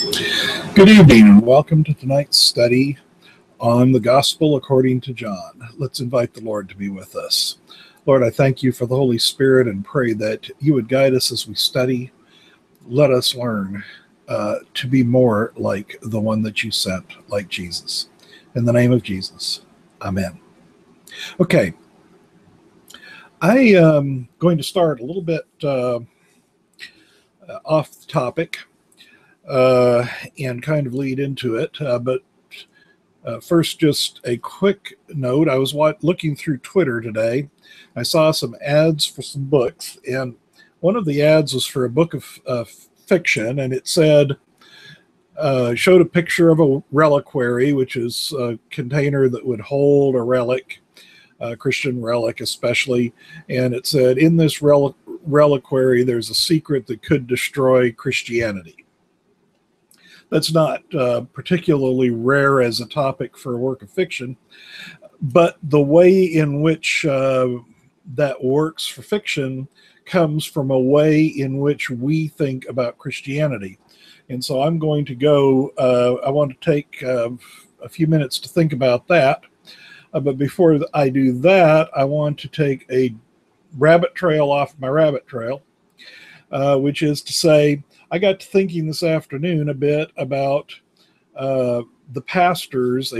Good evening and welcome to tonight's study on the Gospel according to John. Let's invite the Lord to be with us. Lord, I thank you for the Holy Spirit and pray that you would guide us as we study. Let us learn to be more like the one that you sent, like Jesus. In the name of Jesus, amen. Okay, I am going to start a little bit off the topic and kind of lead into it, but first, just a quick note. I was looking through Twitter today. I saw some ads for some books, and one of the ads was for a book of fiction, and it said, showed a picture of a reliquary, which is a container that would hold a relic, a Christian relic especially, and it said, in this reliquary, there's a secret that could destroy Christianity. That's not particularly rare as a topic for a work of fiction, but the way in which that works for fiction comes from a way in which we think about Christianity. And so I'm going to go, I want to take a few minutes to think about that. But before I do that, I want to take a rabbit trail off my rabbit trail, which is to say, I got to thinking this afternoon a bit about a pastor's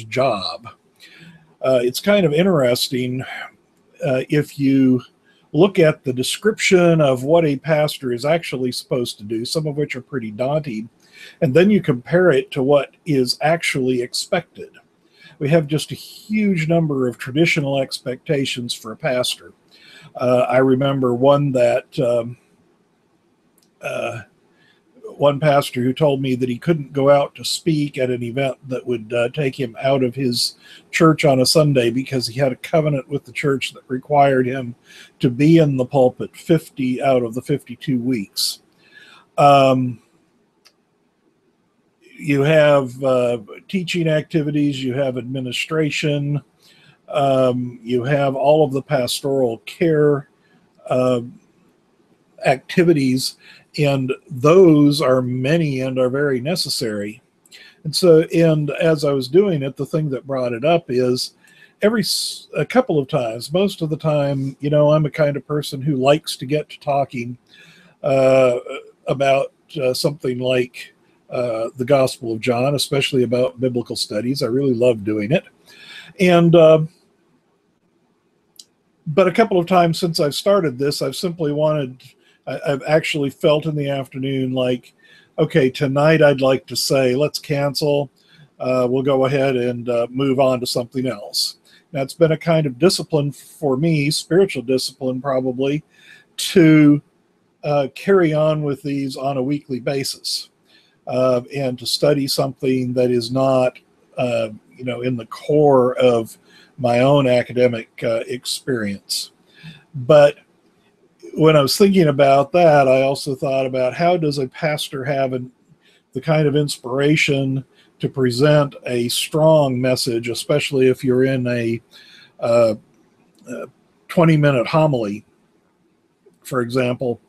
job. It's kind of interesting if you look at the description of what a pastor is actually supposed to do, some of which are pretty daunting, and then you compare it to what is actually expected. We have just a huge number of traditional expectations for a pastor. I remember one one pastor who told me that he couldn't go out to speak at an event that would take him out of his church on a Sunday because he had a covenant with the church that required him to be in the pulpit 50 out of the 52 weeks. You have teaching activities, you have administration, you have all of the pastoral care activities, and those are many and are very necessary. And as I was doing it, the thing that brought it up is a couple of times, most of the time, I'm a kind of person who likes to get to talking about something like the Gospel of John, especially about biblical studies. I really love doing it. And but a couple of times since I've started this, I've actually felt in the afternoon like, okay, tonight I'd like to say, let's cancel. We'll go ahead and move on to something else. Now, it's been a kind of discipline for me, spiritual discipline probably, to carry on with these on a weekly basis and to study something that is not, in the core of my own academic experience. But when I was thinking about that, I also thought about how does a pastor have the kind of inspiration to present a strong message, especially if you're in a 20-minute homily, for example,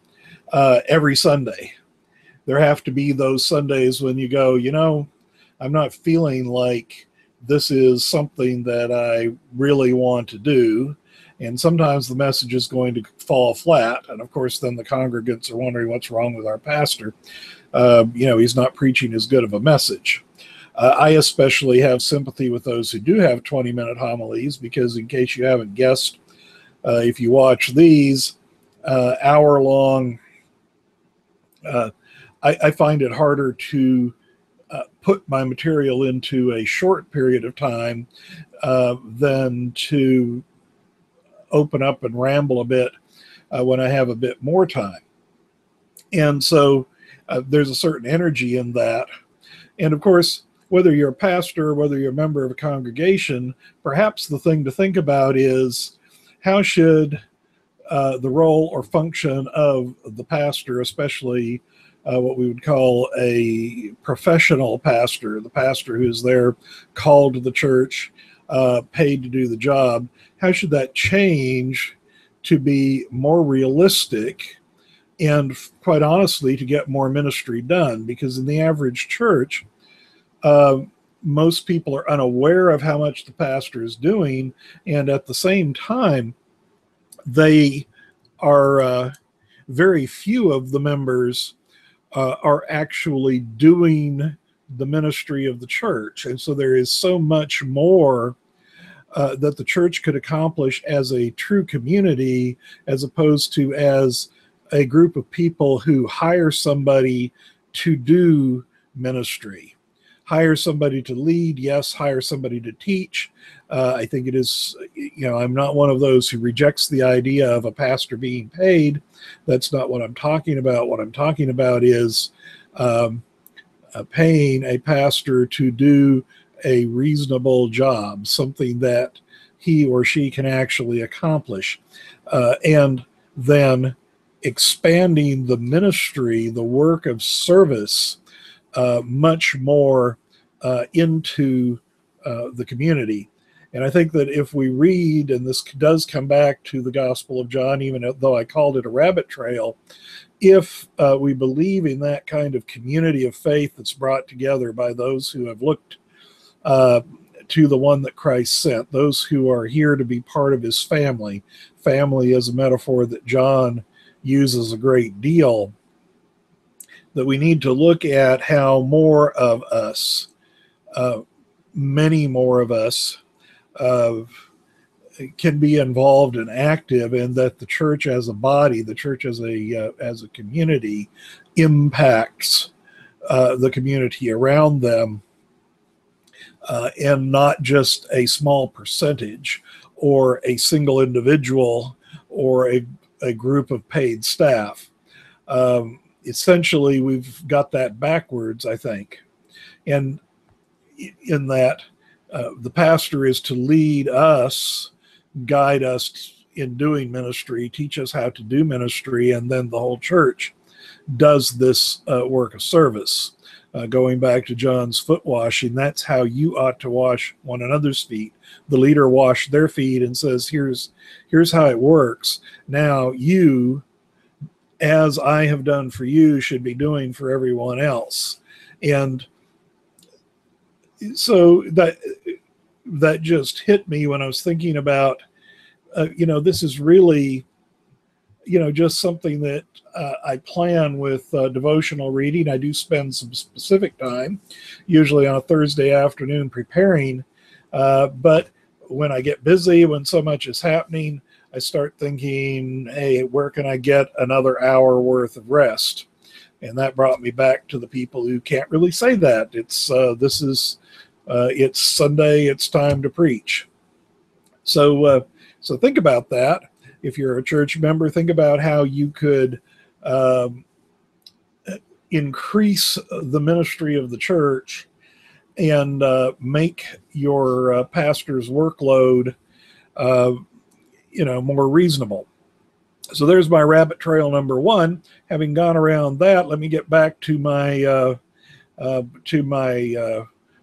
every Sunday. There have to be those Sundays when you go, I'm not feeling like this is something that I really want to do. And sometimes the message is going to fall flat. And of course, then the congregants are wondering what's wrong with our pastor. He's not preaching as good of a message. I especially have sympathy with those who do have 20-minute homilies, because in case you haven't guessed, if you watch these hour-long, I find it harder to put my material into a short period of time than to open up and ramble a bit when I have a bit more time. And so there's a certain energy in that. And of course, whether you're a pastor, whether you're a member of a congregation, perhaps the thing to think about is how should the role or function of the pastor, especially what we would call a professional pastor, the pastor who's there called to the church, paid to do the job, how should that change to be more realistic and quite honestly, to get more ministry done, because in the average church, uh, most people are unaware of how much the pastor is doing, and at the same time, they are very few of the members are actually doing the ministry of the church. And so there is so much more that the church could accomplish as a true community, as opposed to as a group of people who hire somebody to do ministry. Hire somebody to lead, yes, hire somebody to teach. I think it is, I'm not one of those who rejects the idea of a pastor being paid. That's not what I'm talking about. What I'm talking about is paying a pastor to do a reasonable job, something that he or she can actually accomplish, and then expanding the ministry, the work of service, much more into the community. And I think that if we read, and this does come back to the Gospel of John, even though I called it a rabbit trail, if we believe in that kind of community of faith that's brought together by those who have looked to the one that Christ sent, those who are here to be part of his family. Family is a metaphor that John uses a great deal, that we need to look at how more of us, many more of us, can be involved and active, and that the church as a body, the church as a community, impacts the community around them, and not just a small percentage or a single individual or a group of paid staff. Essentially, we've got that backwards, I think. And in that, the pastor is to lead us, guide us in doing ministry, teach us how to do ministry, and then the whole church does this work of service. Going back to John's foot washing, that's how you ought to wash one another's feet. The leader washed their feet and says, here's how it works. Now you, as I have done for you, should be doing for everyone else. And so that just hit me when I was thinking about, this is really, just something that I plan with devotional reading. I do spend some specific time, usually on a Thursday afternoon, preparing. But when I get busy, when so much is happening, I start thinking, hey, where can I get another hour worth of rest? And that brought me back to the people who can't really say that. It's it's Sunday, it's time to preach. So think about that. If you're a church member, think about how you could increase the ministry of the church and make your pastor's workload, more reasonable. So there's my rabbit trail number one. Having gone around that, let me get back to my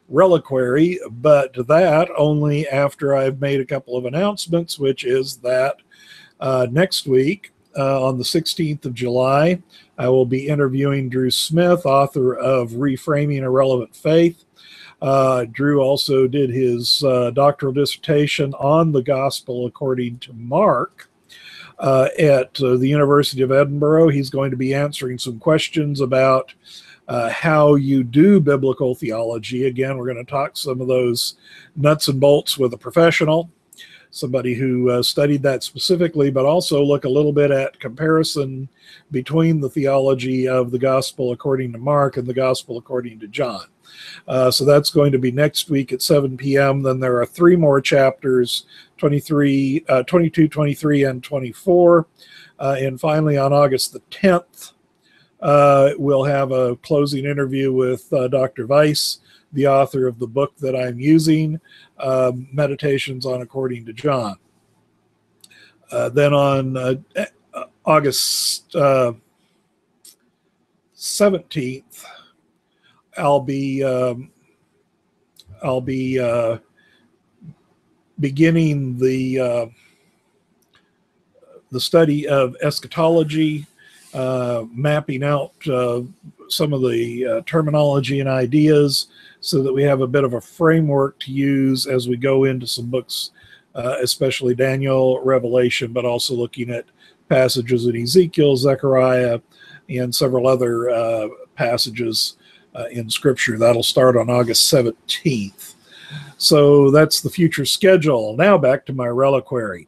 reliquary, but that only after I've made a couple of announcements, which is that next week, on the 16th of July, I will be interviewing Drew Smith, author of Reframing Irrelevant Faith. Drew also did his doctoral dissertation on the Gospel according to Mark at the University of Edinburgh. He's going to be answering some questions about how you do biblical theology. Again, we're going to talk some of those nuts and bolts with a professional, somebody who studied that specifically, but also look a little bit at comparison between the theology of the Gospel according to Mark and the Gospel according to John. So that's going to be next week at 7 p.m. Then there are 3 more chapters, 22, 23, and 24. And finally, on August the 10th, we'll have a closing interview with Dr. Weiss, the author of the book that I'm using, Meditations on According to John. Then on August 17th, I'll be beginning the study of eschatology mapping out some of the terminology and ideas so that we have a bit of a framework to use as we go into some books, especially Daniel, Revelation, but also looking at passages in Ezekiel, Zechariah, and several other passages in Scripture. That'll start on August 17th. So that's the future schedule. Now back to my reliquary.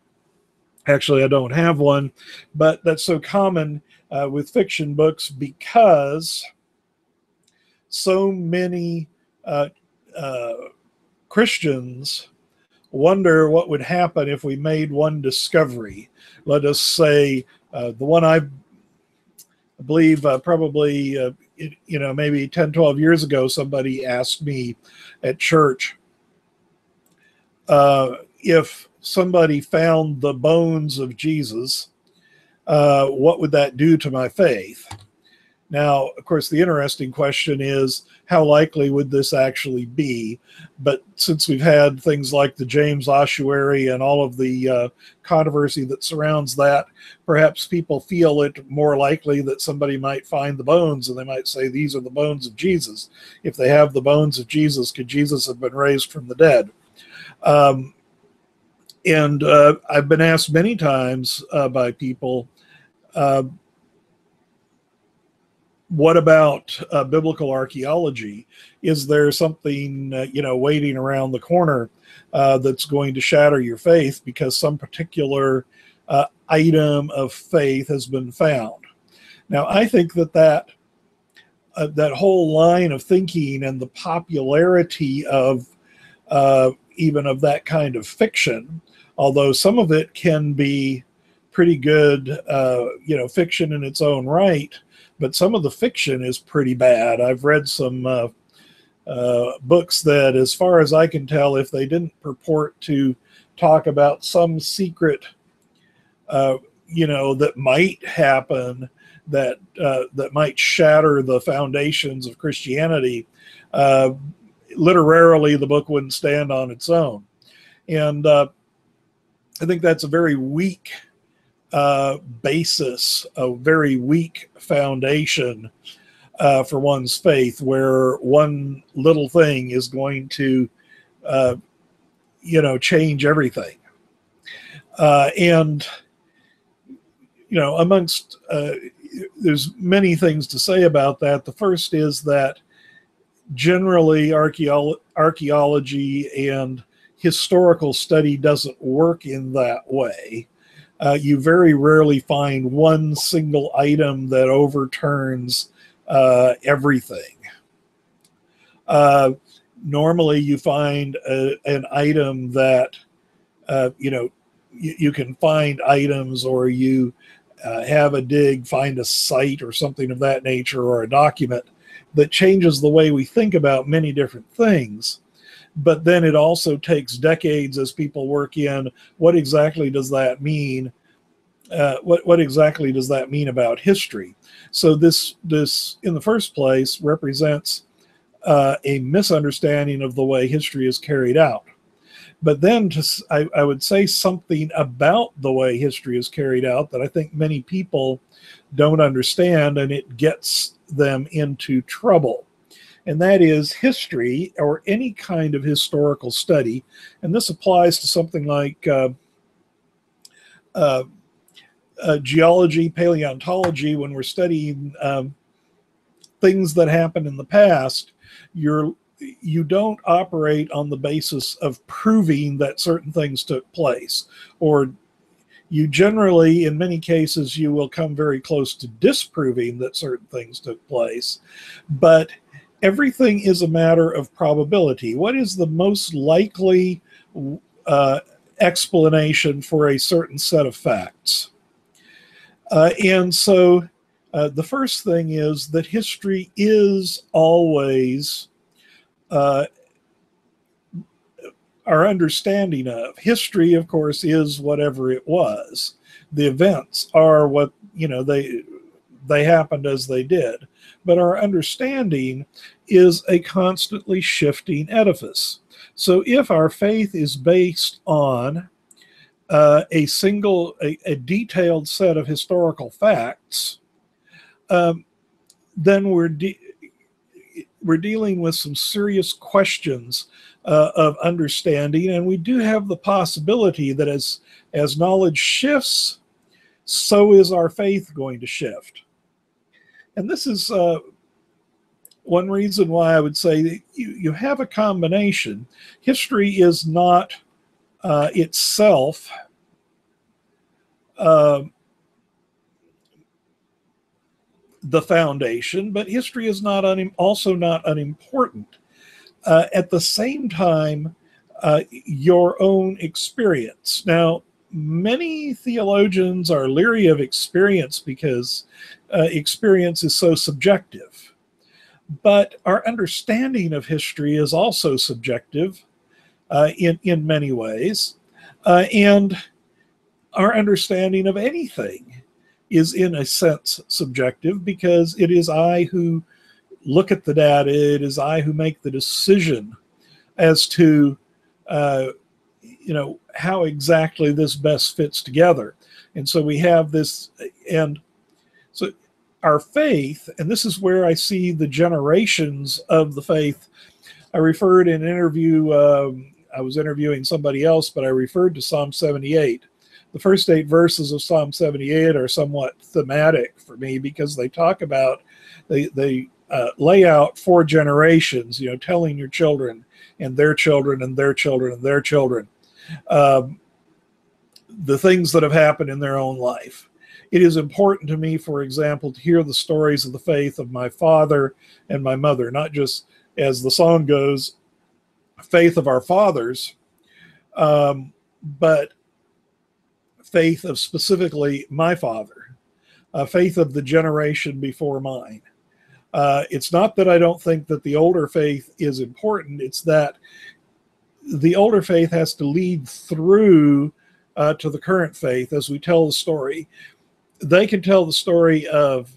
Actually, I don't have one, but that's so common with fiction books because so many Christians wonder what would happen if we made one discovery. Let us say the one I believe probably, maybe 10, 12 years ago, somebody asked me at church if somebody found the bones of Jesus, what would that do to my faith? Now, of course, the interesting question is, how likely would this actually be? But since we've had things like the James ossuary and all of the controversy that surrounds that, perhaps people feel it more likely that somebody might find the bones and they might say, these are the bones of Jesus. If they have the bones of Jesus, could Jesus have been raised from the dead? And I've been asked many times by people, what about biblical archaeology? Is there something, waiting around the corner that's going to shatter your faith because some particular item of faith has been found? Now, I think that whole line of thinking and the popularity of even of that kind of fiction, although some of it can be pretty good, fiction in its own right, but some of the fiction is pretty bad. I've read some books that, as far as I can tell, if they didn't purport to talk about some secret, that might happen, that might shatter the foundations of Christianity, literarily the book wouldn't stand on its own. And I think that's a very weak basis, a very weak foundation for one's faith, where one little thing is going to, change everything. And amongst, there's many things to say about that. The first is that generally archaeology and historical study doesn't work in that way. You very rarely find one single item that overturns everything. Normally you find an item that, you can find items, or you have a dig, find a site or something of that nature, or a document that changes the way we think about many different things. But then it also takes decades as people work in what exactly does that mean? What exactly does that mean about history? So this in the first place represents a misunderstanding of the way history is carried out. But then I would say something about the way history is carried out that I think many people don't understand, and it gets them into trouble. And that is history, or any kind of historical study. And this applies to something like geology, paleontology. When we're studying things that happened in the past, you don't operate on the basis of proving that certain things took place, or you generally, in many cases, you will come very close to disproving that certain things took place. But everything is a matter of probability. What is the most likely explanation for a certain set of facts? And so the first thing is that history is always our understanding of. History, of course, is whatever it was. The events are what, they happened as they did. But our understanding is a constantly shifting edifice. So if our faith is based on a detailed set of historical facts, then we're dealing with some serious questions of understanding, and we do have the possibility that as knowledge shifts, so is our faith going to shift. And this is one reason why I would say that you have a combination. History is not itself the foundation, but history is also not unimportant. At the same time, your own experience. Now, many theologians are leery of experience because experience is so subjective. But our understanding of history is also subjective in many ways. And our understanding of anything is, in a sense, subjective, because it is I who look at the data, it is I who make the decision as to how exactly this best fits together. And so we have this, and so our faith, and this is where I see the generations of the faith. I referred in an interview, I was interviewing somebody else, but I referred to Psalm 78. The first 8 verses of Psalm 78 are somewhat thematic for me because they talk about, they lay out 4 generations, telling your children and their children and their children and their children the things that have happened in their own life. It is important to me, for example, to hear the stories of the faith of my father and my mother, not just, as the song goes, faith of our fathers, but faith of specifically my father, faith of the generation before mine. It's not that I don't think that the older faith is important. It's that the older faith has to lead through to the current faith as we tell the story. They can tell the story of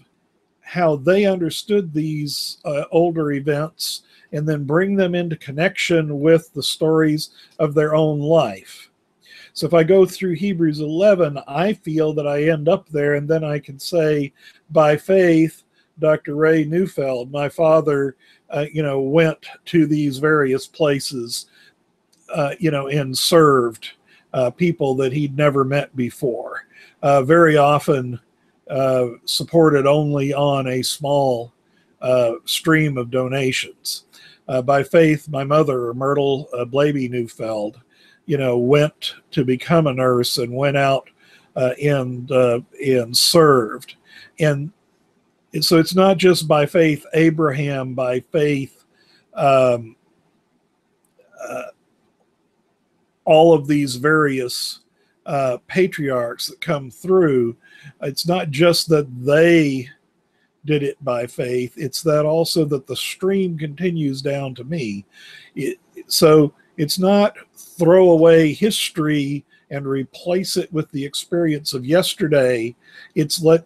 how they understood these older events and then bring them into connection with the stories of their own life. So if I go through Hebrews 11, I feel that I end up there, and then I can say, by faith, Dr. Ray Neufeld, my father, went to these various places, and served people that he'd never met before. Very often supported only on a small stream of donations. By faith, my mother, Myrtle Blaby Neufeld, went to become a nurse and went out and served. And so it's not just by faith Abraham, by faith all of these various patriarchs that come through. It's not just that they did it by faith, it's that also that the stream continues down to me. So it's not throw away history and replace it with the experience of yesterday. It's look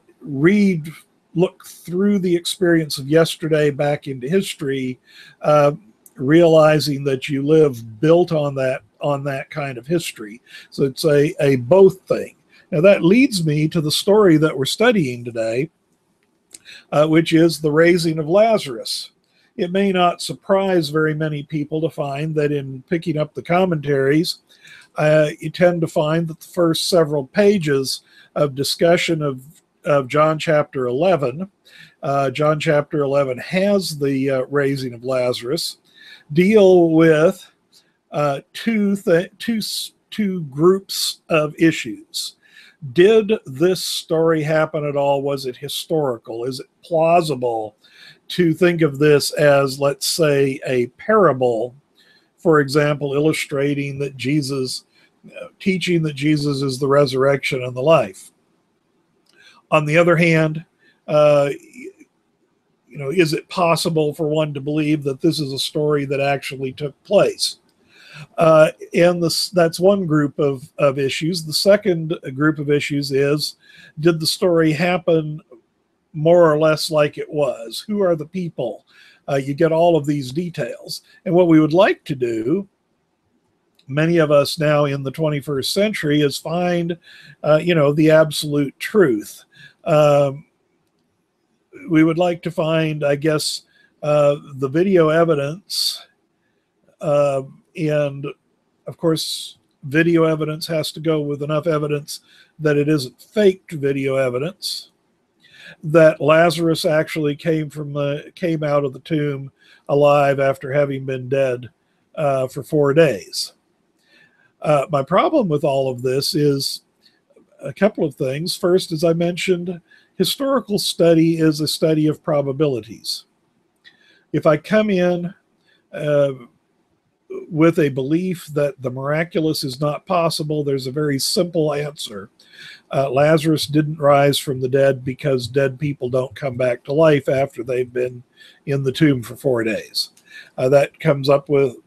through the experience of yesterday back into history, realizing that you live built on that kind of history. So it's a both thing. Now that leads me to the story that we're studying today, which is the raising of Lazarus. It may not surprise very many people to find that in picking up the commentaries, you tend to find that the first several pages of discussion of John chapter 11, John chapter 11 has the raising of Lazarus, deal with two groups of issues. Did this story happen at all? Was it historical? Is it plausible to think of this as, let's say, a parable, for example, illustrating that Jesus, teaching that Jesus is the resurrection and the life? On the other hand, is it possible for one to believe that this is a story that actually took place? And that's one group of issues. The second group of issues is, did the story happen more or less like it was? Who are the people? You get all of these details. And what we would like to do, many of us now in the 21st century, is find, the absolute truth. we would like to find, I guess, the video evidence, and of course, video evidence has to go with enough evidence that it isn't faked video evidence, that Lazarus actually came out of the tomb alive after having been dead for 4 days. My problem with all of this is a couple of things. First, as I mentioned, historical study is a study of probabilities. If I come in with a belief that the miraculous is not possible, there's a very simple answer. Lazarus didn't rise from the dead because dead people don't come back to life after they've been in the tomb for 4 days. That comes up with,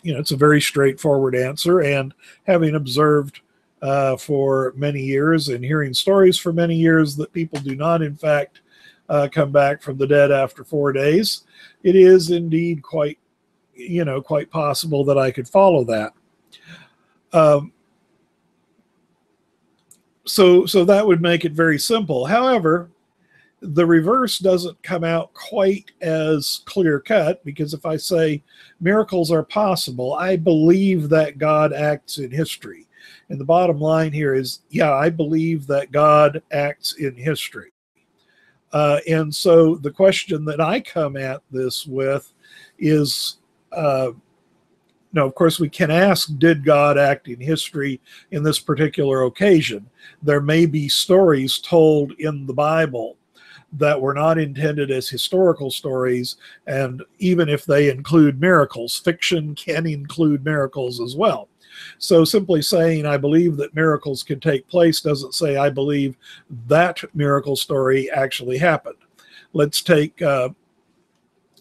it's a very straightforward answer. And having observed for many years and hearing stories for many years that people do not, in fact, come back from the dead after 4 days, it is indeed quite possible that I could follow that. So that would make it very simple. However, the reverse doesn't come out quite as clear cut, because if I say miracles are possible, I believe that God acts in history. And the bottom line here is, yeah, I believe that God acts in history. And so the question that I come at this with is, no, of course, we can ask, did God act in history in this particular occasion? There may be stories told in the Bible that were not intended as historical stories, and even if they include miracles, fiction can include miracles as well. So simply saying, I believe that miracles can take place, doesn't say I believe that miracle story actually happened. Let's take the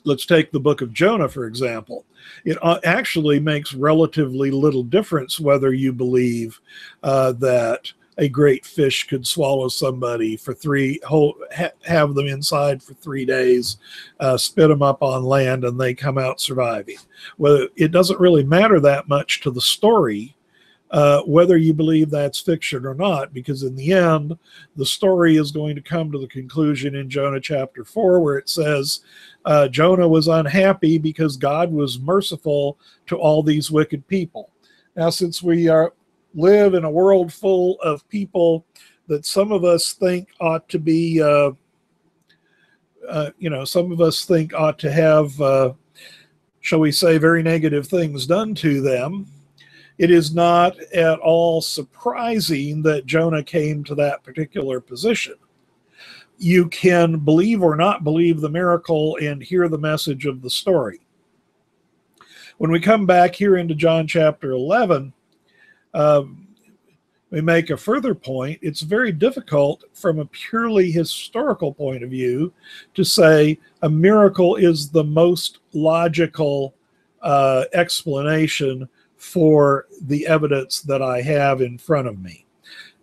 book of Jonah, for example. It actually makes relatively little difference whether you believe that a great fish could swallow somebody for have them inside for 3 days, spit them up on land, and they come out surviving. Well, it doesn't really matter that much to the story whether you believe that's fiction or not, because in the end, the story is going to come to the conclusion in Jonah chapter 4, where it says Jonah was unhappy because God was merciful to all these wicked people. Now, since we live in a world full of people that some of us think ought to be, some of us think ought to have, shall we say, very negative things done to them, it is not at all surprising that Jonah came to that particular position. You can believe or not believe the miracle and hear the message of the story. When we come back here into John chapter 11, we make a further point. It's very difficult from a purely historical point of view to say a miracle is the most logical explanation for the evidence that I have in front of me.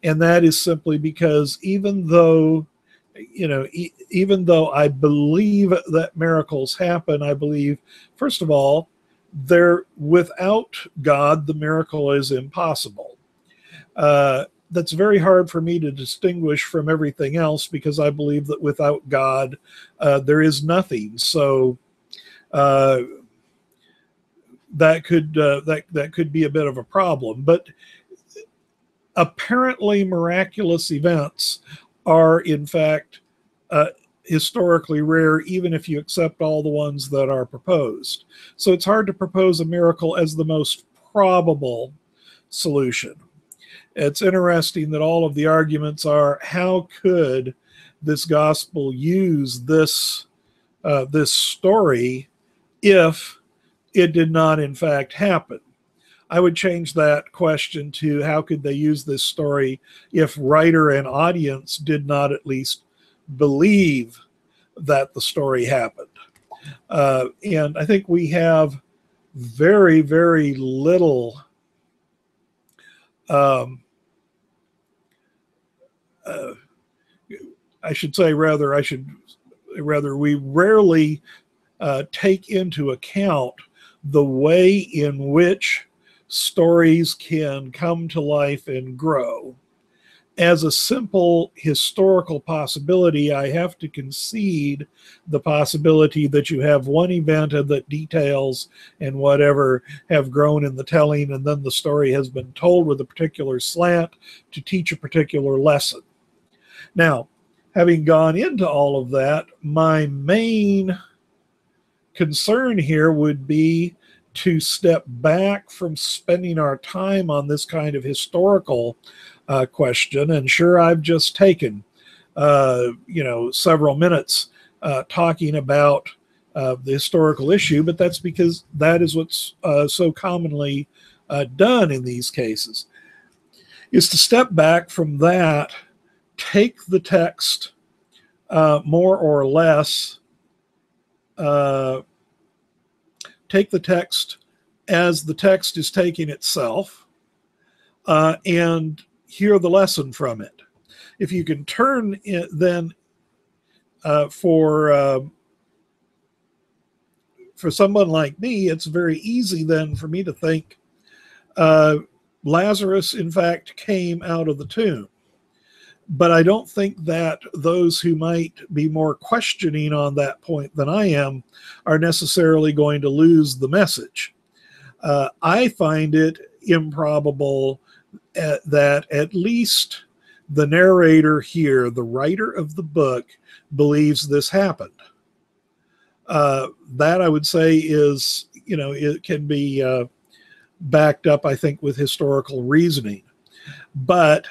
And that is simply because even though I believe that miracles happen, I believe, first of all, without God, the miracle is impossible. That's very hard for me to distinguish from everything else, because I believe that without God, there is nothing. So that could be a bit of a problem. But apparently miraculous events are, in fact, historically rare, even if you accept all the ones that are proposed. So it's hard to propose a miracle as the most probable solution. It's interesting that all of the arguments are, how could this gospel use this story if it did not in fact happen? I would change that question to, how could they use this story if writer and audience did not at least believe that the story happened? And I think we have very, very little we rarely take into account the way in which stories can come to life and grow. as a simple historical possibility, I have to concede the possibility that you have one event and that details and whatever have grown in the telling, and then the story has been told with a particular slant to teach a particular lesson. Now, having gone into all of that, my main concern here would be to step back from spending our time on this kind of historical question. And sure, I've just taken, several minutes talking about the historical issue, but that's because that is what's so commonly done in these cases, is to step back from that, take the text more or less, take the text as the text is taking itself, and hear the lesson from it. If you can turn it, then for someone like me, it's very easy then for me to think Lazarus, in fact, came out of the tomb. But I don't think that those who might be more questioning on that point than I am are necessarily going to lose the message. I find it improbable that at least the narrator here, the writer of the book, believes this happened. That I would say is, it can be backed up, I think, with historical reasoning. But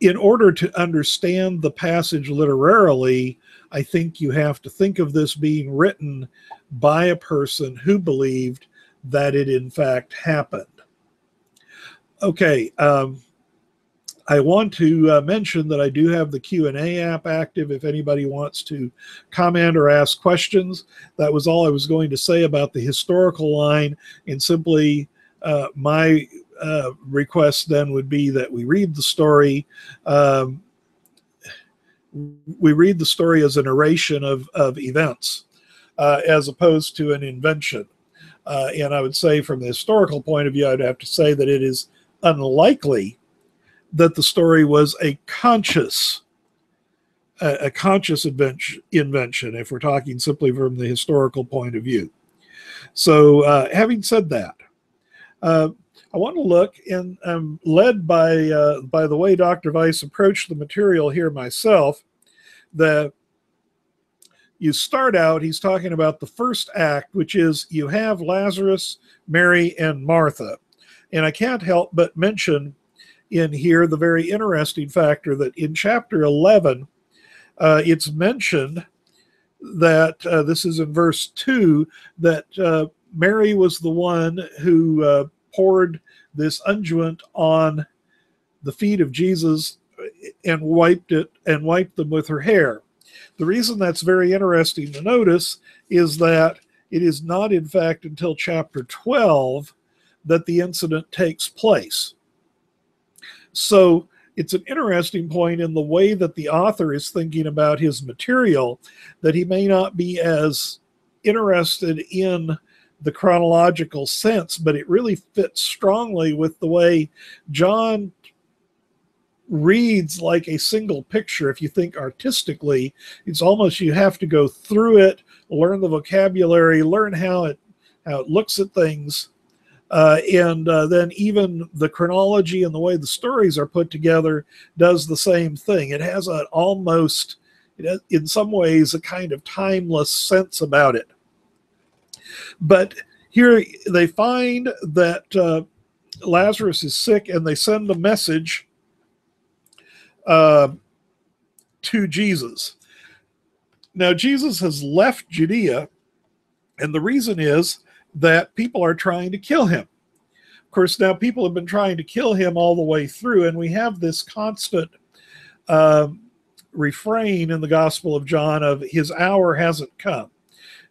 in order to understand the passage literarily, I think you have to think of this being written by a person who believed that it in fact happened. Okay, I want to mention that I do have the Q&A app active if anybody wants to comment or ask questions. That was all I was going to say about the historical line, and simply my request then would be that we read the story. We read the story as a narration of events, as opposed to an invention. And I would say from the historical point of view, I'd have to say that it is unlikely that the story was a conscious invention, if we're talking simply from the historical point of view. So having said that, I want to look, and I'm led by the way Dr. Weiss approached the material here myself, that you start out, he's talking about the first act, which is you have Lazarus, Mary, and Martha. And I can't help but mention in here the very interesting factor that in chapter 11, it's mentioned that, this is in verse 2, that Mary was the one who poured this unguent on the feet of Jesus and wiped them with her hair. The reason that's very interesting to notice is that it is not, in fact, until chapter 12 that the incident takes place. So it's an interesting point in the way that the author is thinking about his material, that he may not be as interested in the chronological sense, but it really fits strongly with the way John reads like a single picture. If you think artistically, it's almost, you have to go through it, learn the vocabulary, learn how it looks at things, and then even the chronology and the way the stories are put together does the same thing. It has an almost, in some ways, a kind of timeless sense about it. But here they find that Lazarus is sick, and they send a message to Jesus. Now, Jesus has left Judea, and the reason is that people are trying to kill him. Of course, now people have been trying to kill him all the way through, and we have this constant refrain in the Gospel of John of his hour hasn't come.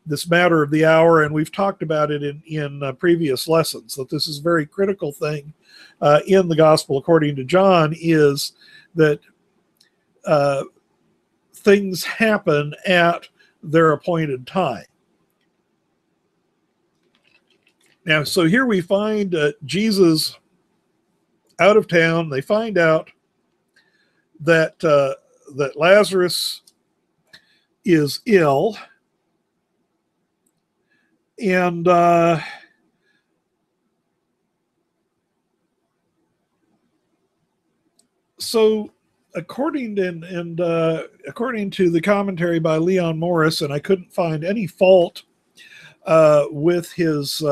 This matter of the hour, and we've talked about it in previous lessons, that this is a very critical thing in the Gospel according to John, is that things happen at their appointed time. Now, so here we find Jesus out of town. They find out that that Lazarus is ill, and so according to the commentary by Leon Morris, and I couldn't find any fault with his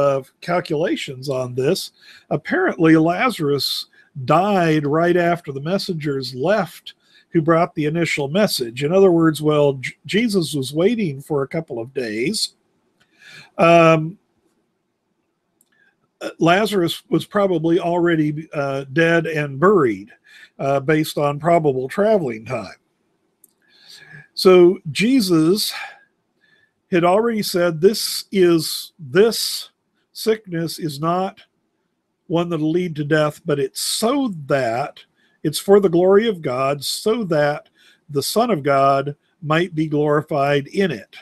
calculations on this. Apparently, Lazarus died right after the messengers left who brought the initial message. In other words, well, Jesus was waiting for a couple of days. Lazarus was probably already dead and buried based on probable traveling time. So Jesus had already said this sickness is not one that'll lead to death, but it's so that it's for the glory of God, so that the Son of God might be glorified in it.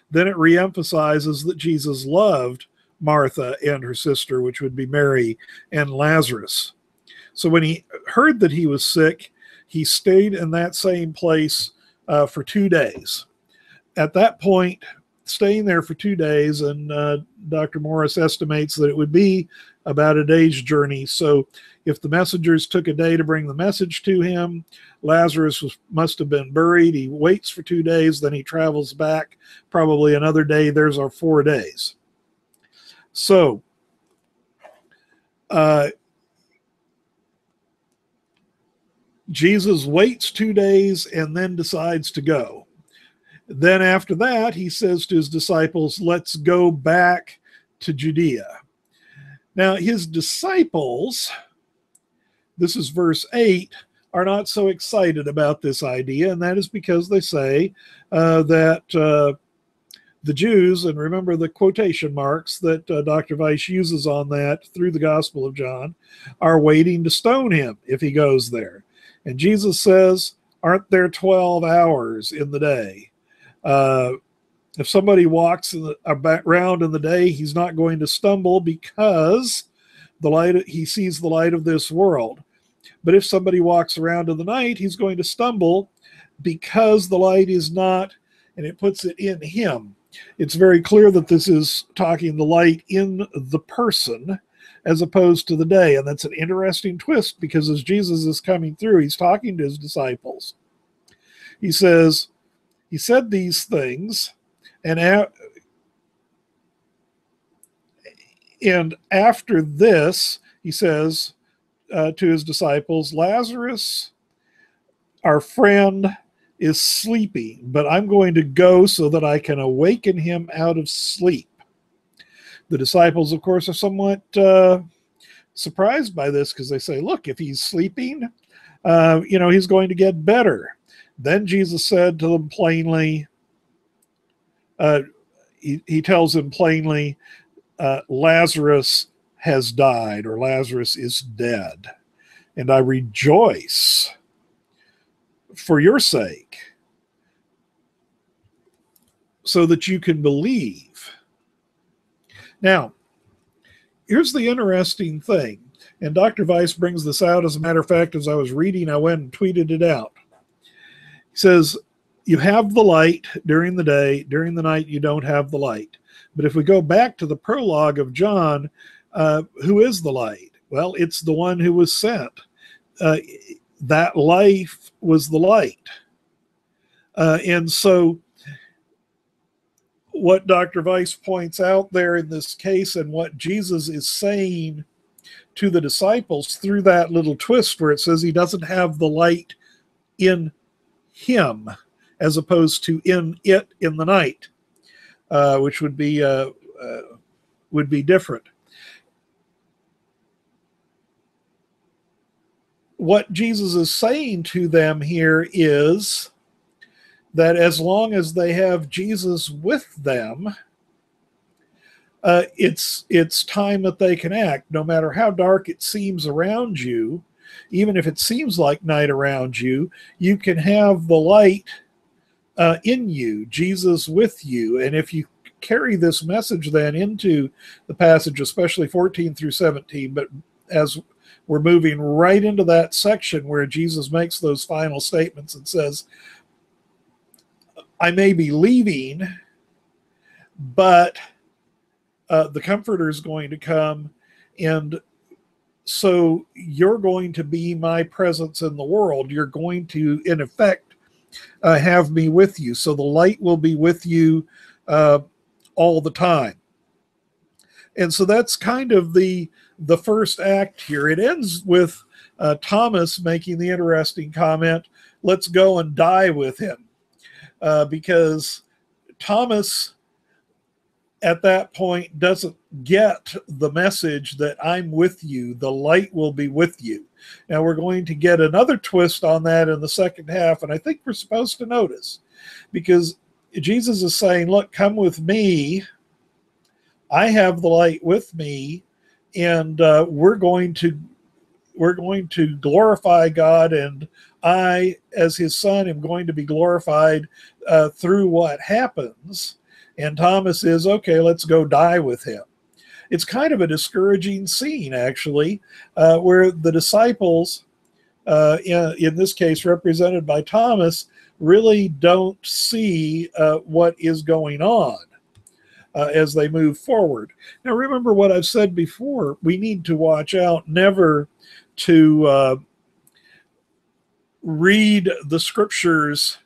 Then it reemphasizes that Jesus loved Martha and her sister, which would be Mary and Lazarus. So when he heard that he was sick, he stayed in that same place for 2 days. At that point, staying there for 2 days, and Dr. Morris estimates that it would be about a day's journey. So if the messengers took a day to bring the message to him, Lazarus must have been buried. He waits for 2 days, then he travels back probably another day. There's our 4 days. So Jesus waits 2 days and then decides to go. Then after that, he says to his disciples, let's go back to Judea. Now, his disciples, this is verse 8, are not so excited about this idea, and that is because they say that the Jews, and remember the quotation marks that Dr. Weiss uses on that through the Gospel of John, are waiting to stone him if he goes there. And Jesus says, aren't there 12 hours in the day? If somebody walks around in the day, he's not going to stumble because he sees the light of this world. But if somebody walks around in the night, he's going to stumble because the light is not, and it puts it in him. It's very clear that this is talking the light in the person as opposed to the day. And that's an interesting twist, because as Jesus is coming through, he's talking to his disciples. He says, he said these things, and after this, he says to his disciples, Lazarus, our friend, is sleeping, but I'm going to go so that I can awaken him out of sleep. The disciples, of course, are somewhat surprised by this, because they say, look, if he's sleeping, he's going to get better. Then Jesus said to them plainly, he tells them plainly, Lazarus has died, or Lazarus is dead. And I rejoice for your sake, so that you can believe. Now, here's the interesting thing, and Dr. Weiss brings this out. As a matter of fact, as I was reading, I went and tweeted it out. He says, you have the light during the day, during the night you don't have the light. But if we go back to the prologue of John, who is the light? Well, it's the one who was sent. That life was the light. And so what Dr. Weiss points out there in this case, and what Jesus is saying to the disciples through that little twist where it says he doesn't have the light in him as opposed to in it in the night, which would be different. What Jesus is saying to them here is that as long as they have Jesus with them, it's time that they can act. No matter how dark it seems around you, even if it seems like night around you, you can have the light in you, Jesus with you. And if you carry this message then into the passage, especially 14 through 17, but as we're moving right into that section where Jesus makes those final statements and says, I may be leaving, but the Comforter is going to come, and so you're going to be my presence in the world. You're going to, in effect, have me with you. So the light will be with you all the time. And so that's kind of the first act here. It ends with Thomas making the interesting comment, let's go and die with him. Because Thomas at that point doesn't get the message that I'm with you, the light will be with you. Now we're going to get another twist on that in the second half, and I think we're supposed to notice, because Jesus is saying, look, come with me, I have the light with me, and we're going to glorify God, and I, as his son, am going to be glorified through what happens. And Thomas is, okay, let's go die with him. It's kind of a discouraging scene, actually, where the disciples, in this case represented by Thomas, really don't see what is going on as they move forward. Now, remember what I've said before, we need to watch out never to read the scriptures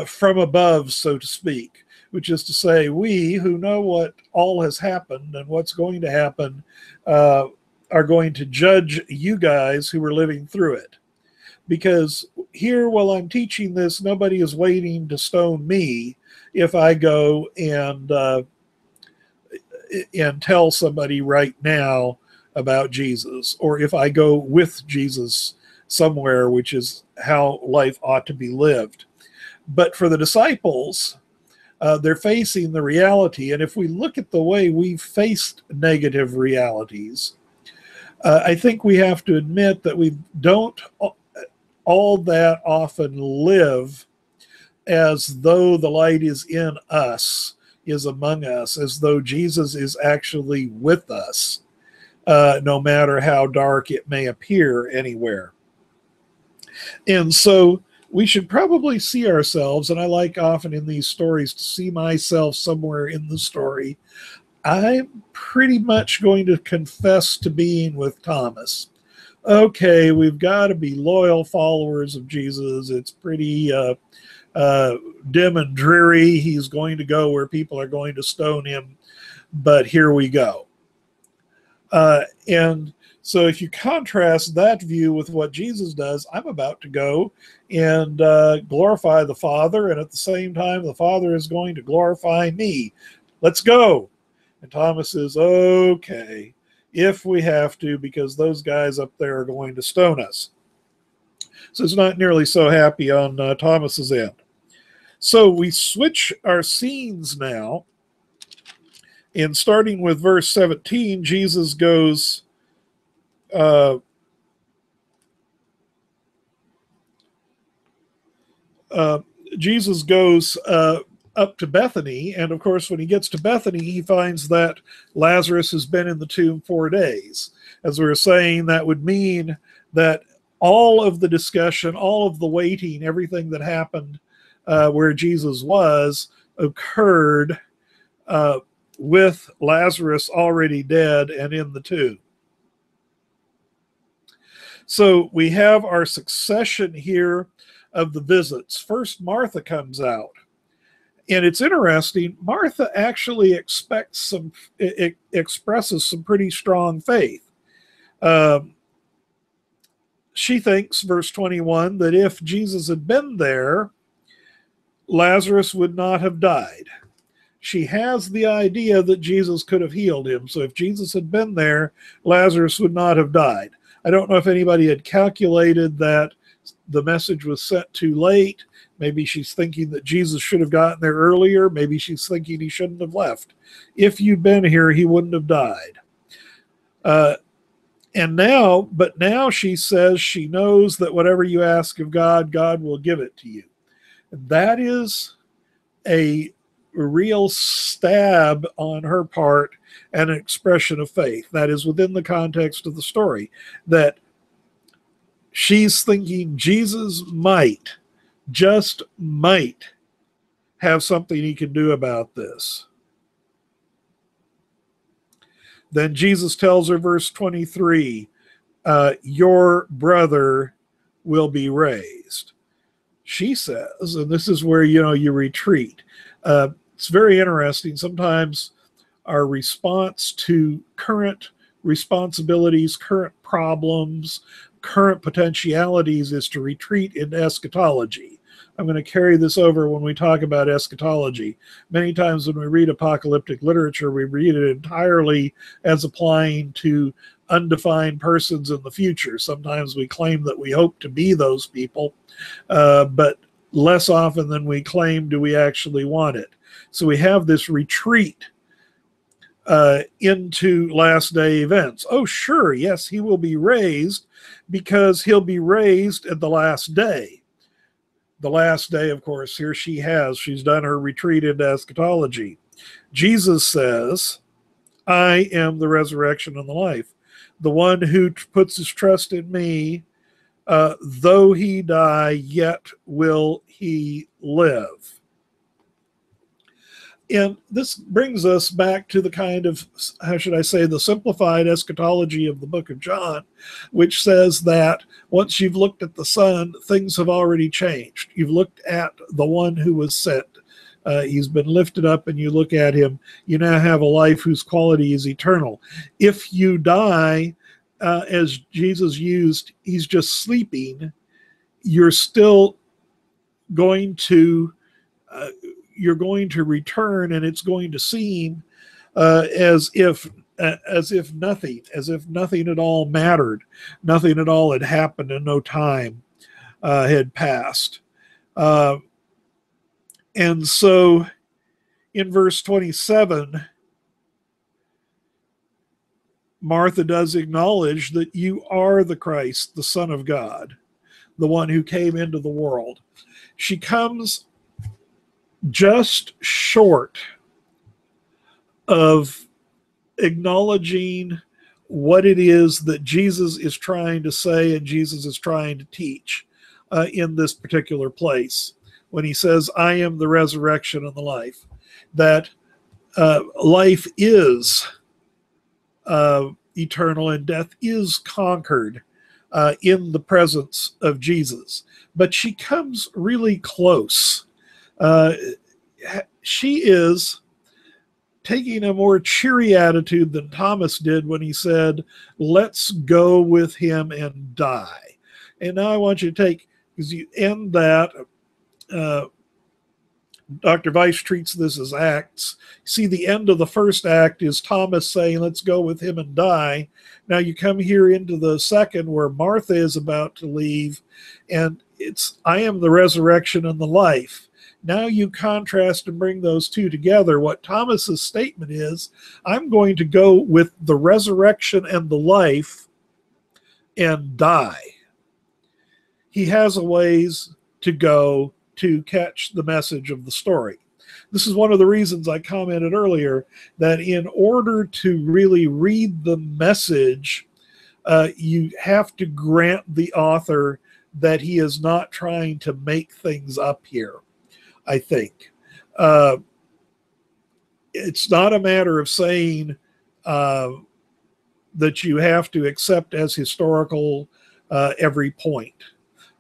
from above, so to speak, which is to say, we who know what all has happened and what's going to happen are going to judge you guys who are living through it. Because here, while I'm teaching this, nobody is waiting to stone me if I go and tell somebody right now about Jesus, or if I go with Jesus somewhere, which is how life ought to be lived. But for the disciples, they're facing the reality. And if we look at the way we've faced negative realities, I think we have to admit that we don't all that often live as though the light is in us, is among us, as though Jesus is actually with us, no matter how dark it may appear anywhere. And so we should probably see ourselves, and I like often in these stories to see myself somewhere in the story. I'm pretty much going to confess to being with Thomas. Okay, we've got to be loyal followers of Jesus. It's pretty dim and dreary. He's going to go where people are going to stone him, but here we go. And so if you contrast that view with what Jesus does, I'm about to go and glorify the Father, and at the same time, the Father is going to glorify me. Let's go. And Thomas says, okay, if we have to, because those guys up there are going to stone us. So it's not nearly so happy on Thomas's end. So we switch our scenes now, and starting with verse 17, Jesus goes up to Bethany, and of course when he gets to Bethany, he finds that Lazarus has been in the tomb 4 days. As we were saying, that would mean that all of the discussion, all of the waiting, everything that happened where Jesus was occurred with Lazarus already dead and in the tomb. So we have our succession here of the visits. First, Martha comes out. And it's interesting, Martha actually expresses some pretty strong faith. She thinks, verse 21, that if Jesus had been there, Lazarus would not have died. She has the idea that Jesus could have healed him. So if Jesus had been there, Lazarus would not have died. I don't know if anybody had calculated that the message was sent too late. Maybe she's thinking that Jesus should have gotten there earlier. Maybe she's thinking he shouldn't have left. If you'd been here, he wouldn't have died. But now she says she knows that whatever you ask of God, God will give it to you. That is a real stab on her part and an expression of faith. That is within the context of the story, that she's thinking Jesus might, just might, have something he can do about this. Then Jesus tells her, verse 23, your brother will be raised. She says, and this is where, you retreat. It's very interesting. Sometimes our response to current responsibilities, current problems, current potentialities is to retreat into eschatology. I'm going to carry this over when we talk about eschatology. Many times when we read apocalyptic literature, we read it entirely as applying to undefined persons in the future. Sometimes we claim that we hope to be those people, but less often than we claim do we actually want it. So we have this retreat into last day events. Oh, sure, yes, he will be raised because he'll be raised at the last day. The last day, of course, here she's done her retreat into eschatology. Jesus says, I am the resurrection and the life. The one who puts his trust in me, though he die, yet will he live. And this brings us back to the kind of, how should I say, the simplified eschatology of the book of John, which says that once you've looked at the Son, things have already changed. You've looked at the one who was sent. He's been lifted up and you look at him. You now have a life whose quality is eternal. If you die, as Jesus used, he's just sleeping, you're still going to return, and it's going to seem as if nothing at all mattered, nothing at all had happened, and no time had passed. And so, in verse 27, Martha does acknowledge that you are the Christ, the Son of God, the one who came into the world. She comes just short of acknowledging what it is that Jesus is trying to say and Jesus is trying to teach in this particular place when he says, I am the resurrection and the life. That life is eternal and death is conquered in the presence of Jesus. But she comes really close. She is taking a more cheery attitude than Thomas did when he said, let's go with him and die. And now I want you to take, because you end that, Dr. Weiss treats this as acts. See, the end of the first act is Thomas saying, let's go with him and die. Now you come here into the second where Martha is about to leave, and it's, I am the resurrection and the life. Now you contrast and bring those two together. What Thomas's statement is, I'm going to go with the resurrection and the life and die. He has a ways to go to catch the message of the story. This is one of the reasons I commented earlier that in order to really read the message, you have to grant the author that he is not trying to make things up here, I think. It's not a matter of saying that you have to accept as historical every point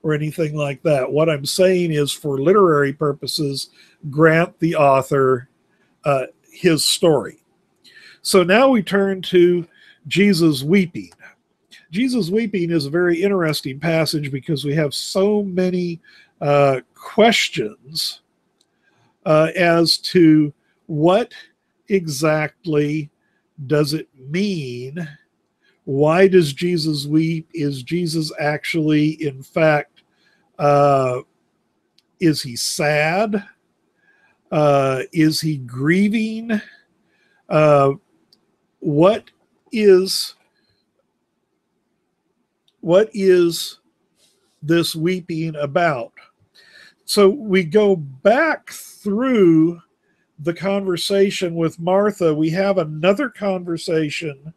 or anything like that. What I'm saying is, for literary purposes, grant the author his story. So now we turn to Jesus weeping. Jesus weeping is a very interesting passage because we have so many questions as to what exactly does it mean. Why does Jesus weep? Is Jesus actually, in fact, is he sad? Is he grieving? What is this weeping about? So we go back through the conversation with Martha, we have another conversation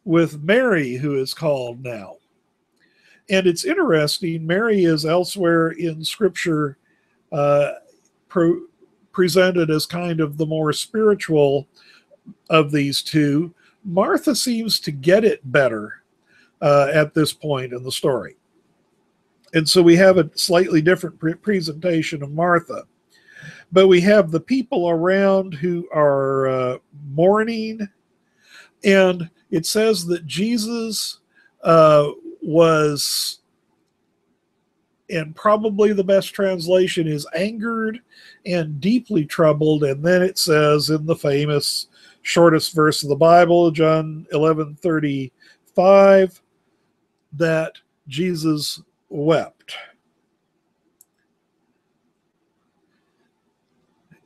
with Mary, who is called now. And it's interesting, Mary is elsewhere in Scripture presented as kind of the more spiritual of these two. Martha seems to get it better at this point in the story. And so we have a slightly different presentation of Martha. But we have the people around who are mourning. And it says that Jesus was, and probably the best translation is angered and deeply troubled. And then it says in the famous shortest verse of the Bible, John 11:35, that Jesus wept.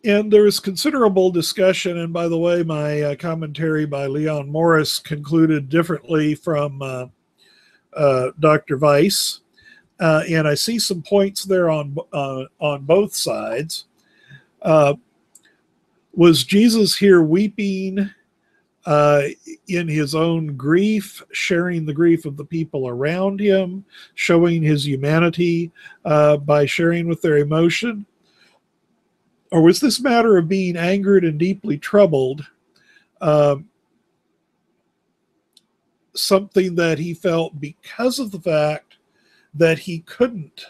And there was considerable discussion, and by the way, my commentary by Leon Morris concluded differently from Dr. Weiss, and I see some points there on both sides. Was Jesus here weeping in his own grief, sharing the grief of the people around him, showing his humanity by sharing with their emotion? Or was this matter of being angered and deeply troubled something that he felt because of the fact that he couldn't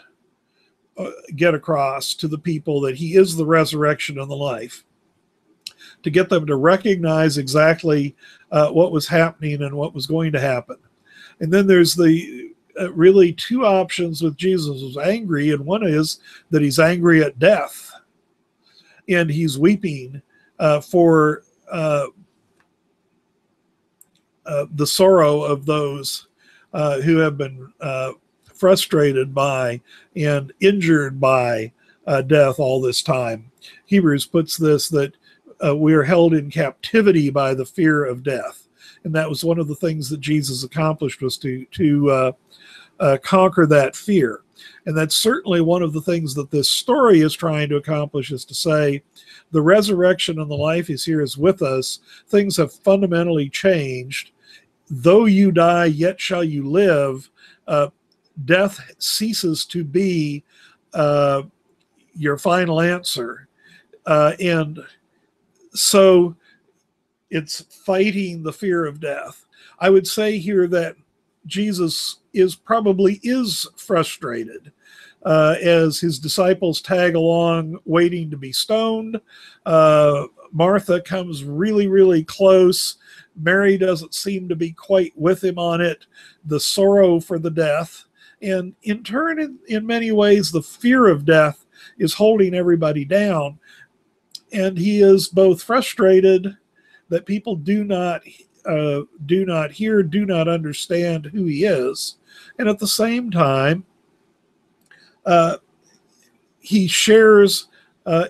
get across to the people that he is the resurrection and the life, to get them to recognize exactly what was happening and what was going to happen? And then there's the really two options with Jesus. Was angry, and one is that he's angry at death. And he's weeping for the sorrow of those who have been frustrated by and injured by death all this time. Hebrews puts this, that we are held in captivity by the fear of death. And that was one of the things that Jesus accomplished, was to conquer that fear. And that's certainly one of the things that this story is trying to accomplish, is to say the resurrection and the life is here, is with us. Things have fundamentally changed. Though you die, yet shall you live. Death ceases to be your final answer. And so it's fighting the fear of death. I would say here that Jesus probably is frustrated as his disciples tag along waiting to be stoned. Martha comes really, really close. Mary doesn't seem to be quite with him on it. The sorrow for the death. And in turn, in many ways, the fear of death is holding everybody down. And he is both frustrated that people do not hear, do not understand who he is. And at the same time, he shares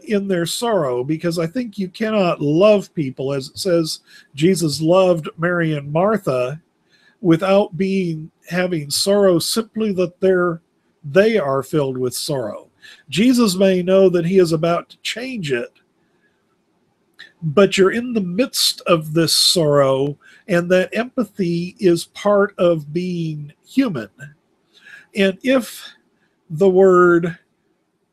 in their sorrow, because I think you cannot love people, as it says Jesus loved Mary and Martha, without having sorrow, simply that they are filled with sorrow. Jesus may know that he is about to change it, but you're in the midst of this sorrow, and that empathy is part of being human. And if the Word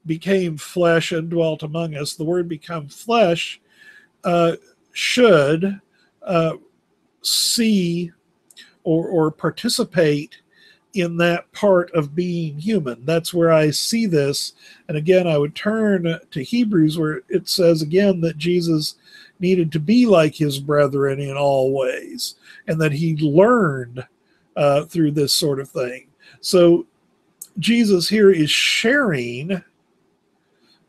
became flesh and dwelt among us, the Word become flesh should see or participate in that part of being human. That's where I see this. And again, I would turn to Hebrews, where it says again that Jesus needed to be like his brethren in all ways, and that he learned through this sort of thing. So Jesus here is sharing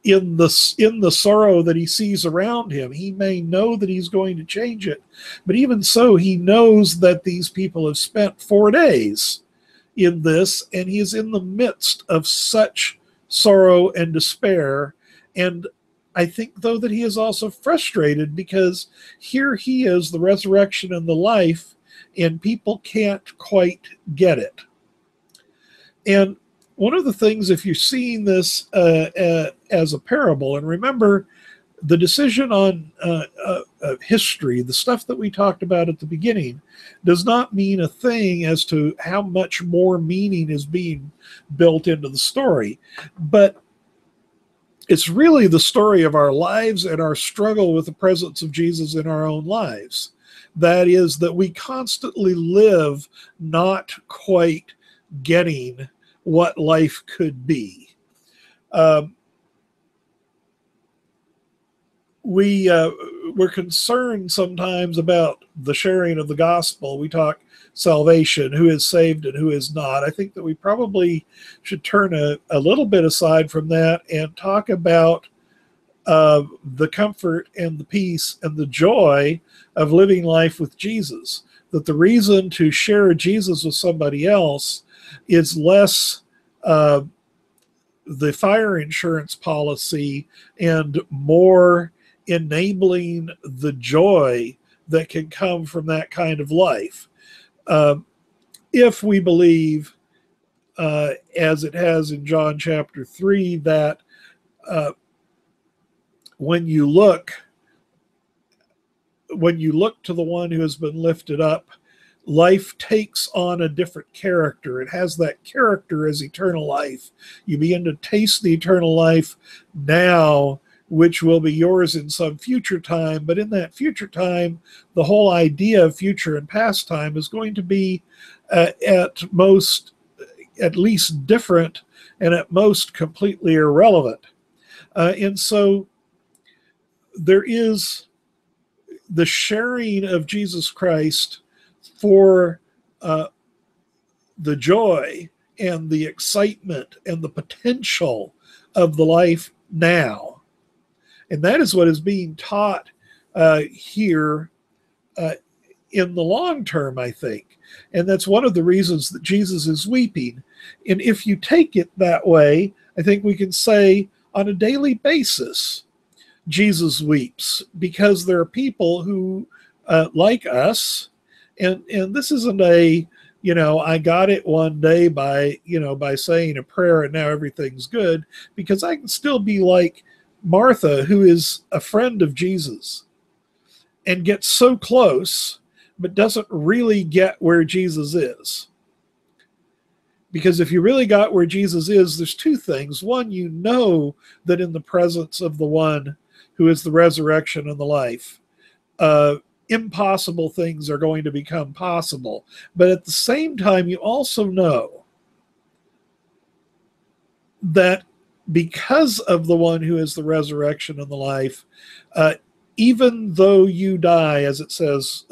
in the sorrow that he sees around him. He may know that he's going to change it, but even so, he knows that these people have spent 4 days in this, and he is in the midst of such sorrow and despair. And I think, though, that he is also frustrated, because here he is, the resurrection and the life, and people can't quite get it. And one of the things, if you're seeing this as a parable, and remember the decision on history, the stuff that we talked about at the beginning, does not mean a thing as to how much more meaning is being built into the story. But it's really the story of our lives and our struggle with the presence of Jesus in our own lives. That is, that we constantly live not quite getting what life could be. We're concerned sometimes about the sharing of the gospel. We talk salvation, who is saved and who is not. I think that we probably should turn a little bit aside from that and talk about the comfort and the peace and the joy of living life with Jesus. That the reason to share Jesus with somebody else is less the fire insurance policy and more enabling the joy that can come from that kind of life. If we believe, as it has in John chapter 3, that when you look to the one who has been lifted up, life takes on a different character. It has that character as eternal life. You begin to taste the eternal life now, which will be yours in some future time. But in that future time, the whole idea of future and past time is going to be at least different, and at most completely irrelevant. And so there is the sharing of Jesus Christ for the joy and the excitement and the potential of the life now. And that is what is being taught here in the long term, I think. And that's one of the reasons that Jesus is weeping. And if you take it that way, I think we can say on a daily basis, Jesus weeps, because there are people who, like us, and this isn't a, I got it one day by saying a prayer and now everything's good, because I can still be like Martha, who is a friend of Jesus and gets so close, but doesn't really get where Jesus is. Because if you really got where Jesus is, there's two things. One, you know that in the presence of the one who is the resurrection and the life, impossible things are going to become possible. But at the same time, you also know that because of the one who is the resurrection and the life, even though you die, as it says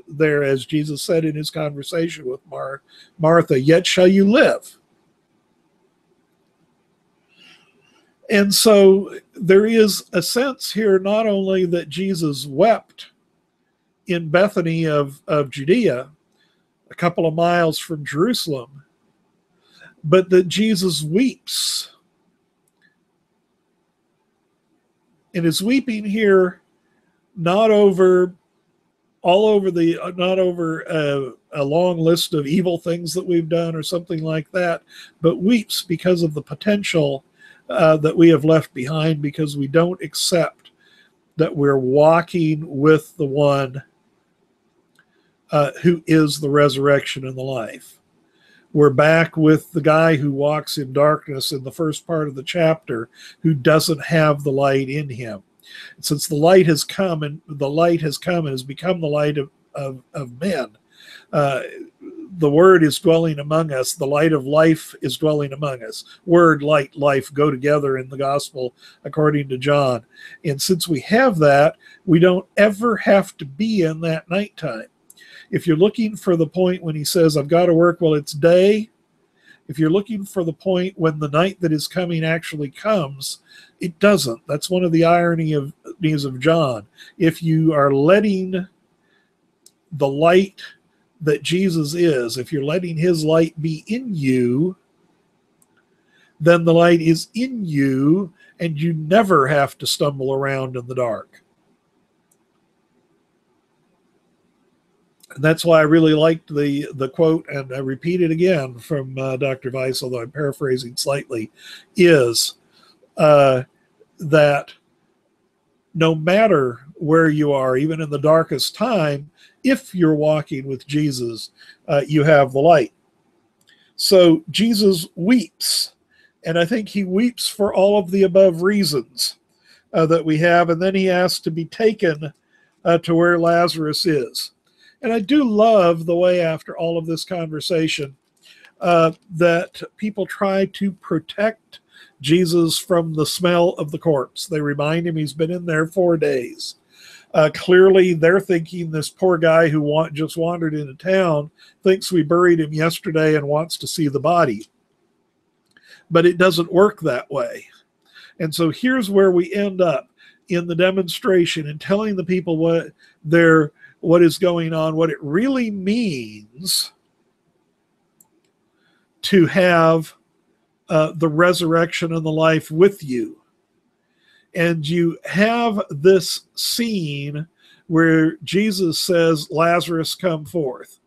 there, as Jesus said in his conversation with Martha, yet shall you live. And so there is a sense here, not only that Jesus wept in Bethany of Judea, a couple of miles from Jerusalem, but that Jesus weeps. And is weeping here not over a long list of evil things that we've done or something like that, but weeps because of the potential that we have left behind, because we don't accept that we're walking with the one who is the resurrection and the life. We're back with the guy who walks in darkness in the first part of the chapter, who doesn't have the light in him. Since the light has come and has become the light of men, the word is dwelling among us. The light of life is dwelling among us. Word, light, life go together in the gospel according to John. And since we have that, we don't ever have to be in that nighttime. If you're looking for the point when he says, I've got to work while it's day, if you're looking for the point when the night that is coming actually comes, it doesn't. That's one of the ironies of John. If you are letting the light that Jesus is, if you're letting his light be in you, then the light is in you and you never have to stumble around in the dark. And that's why I really liked the quote, and I repeat it again from Dr. Weiss, although I'm paraphrasing slightly, is that no matter where you are, even in the darkest time, if you're walking with Jesus, you have the light. So Jesus weeps, and I think he weeps for all of the above reasons that we have, and then he asks to be taken to where Lazarus is. And I do love the way, after all of this conversation, that people try to protect Jesus from the smell of the corpse. They remind him he's been in there 4 days. Clearly, they're thinking this poor guy who just wandered into town thinks we buried him yesterday and wants to see the body. But it doesn't work that way. And so here's where we end up in the demonstration and telling the people what is going on, what it really means to have the resurrection and the life with you. And you have this scene where Jesus says, Lazarus, come forth.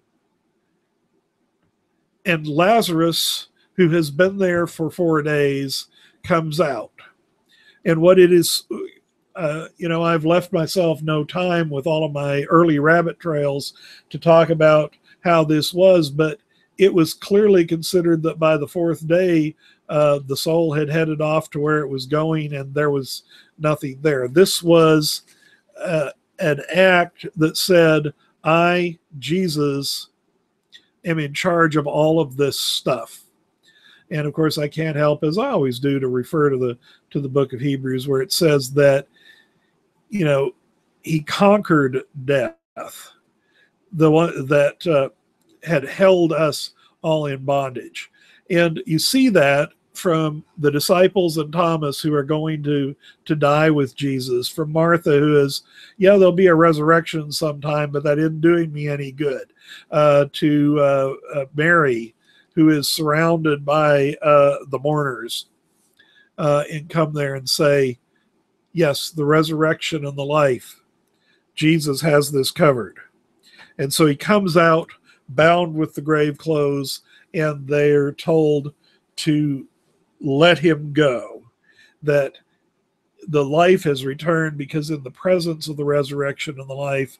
And Lazarus, who has been there for 4 days, comes out. And what it is, I've left myself no time with all of my early rabbit trails to talk about how this was, but it was clearly considered that by the 4th day, the soul had headed off to where it was going, and there was nothing there. This was an act that said, I, Jesus, am in charge of all of this stuff. And of course, I can't help, as I always do, to refer to the book of Hebrews, where it says that, he conquered death, the one that had held us all in bondage. And you see that from the disciples and Thomas, who are going to die with Jesus, from Martha, who is, there'll be a resurrection sometime, but that isn't doing me any good, to Mary, who is surrounded by the mourners, and come there and say, yes, the resurrection and the life, Jesus has this covered. And so he comes out bound with the grave clothes, and they're told to let him go, that the life has returned, because in the presence of the resurrection and the life,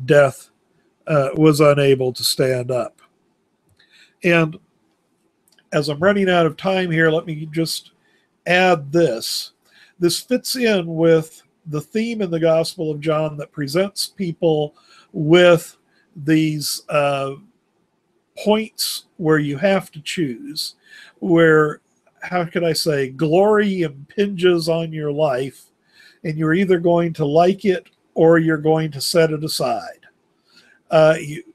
death was unable to stand up. And as I'm running out of time here, let me just add this. This fits in with the theme in the Gospel of John that presents people with these points where you have to choose, where, how could I say, glory impinges on your life, and you're either going to like it or you're going to set it aside.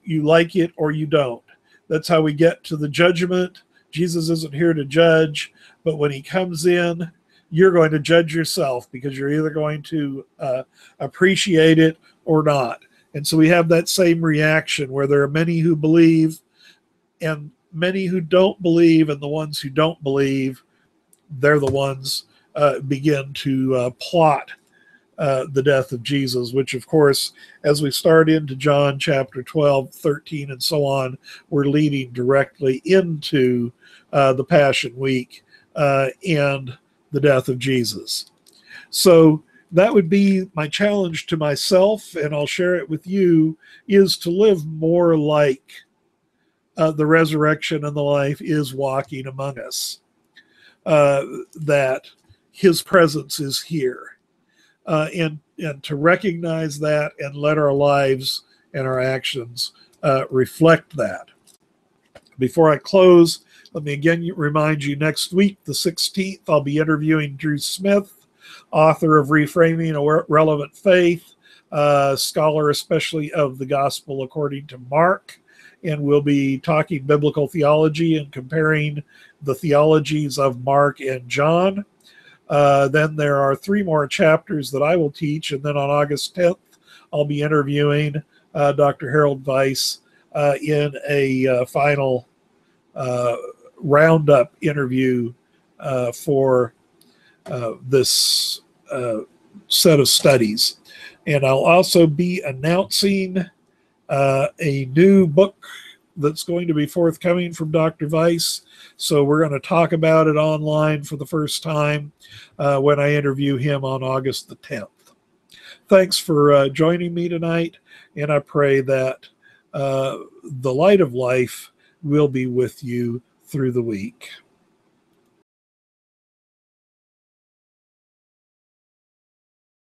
You like it or you don't. That's how we get to the judgment. Jesus isn't here to judge, but when he comes in, you're going to judge yourself, because you're either going to appreciate it or not. And so we have that same reaction, where there are many who believe and many who don't believe, and the ones who don't believe, they're the ones begin to plot the death of Jesus, which, of course, as we start into John chapter 12, 13, and so on, we're leading directly into the Passion Week and the death of Jesus. So that would be my challenge to myself, and I'll share it with you, is to live more like the resurrection and the life is walking among us, that his presence is here, and to recognize that and let our lives and our actions reflect that. Before I close, let me again remind you, next week, the 16th, I'll be interviewing Drew Smith, author of Reframing a Relevant Faith, scholar especially of the Gospel according to Mark, and we'll be talking biblical theology and comparing the theologies of Mark and John. Then there are 3 more chapters that I will teach, and then on August 10th, I'll be interviewing Dr. Harold Weiss in a final roundup interview for this set of studies. And I'll also be announcing a new book that's going to be forthcoming from Dr. Weiss. So we're going to talk about it online for the first time when I interview him on August the 10th. Thanks for joining me tonight, and I pray that the light of life will be with you through the week.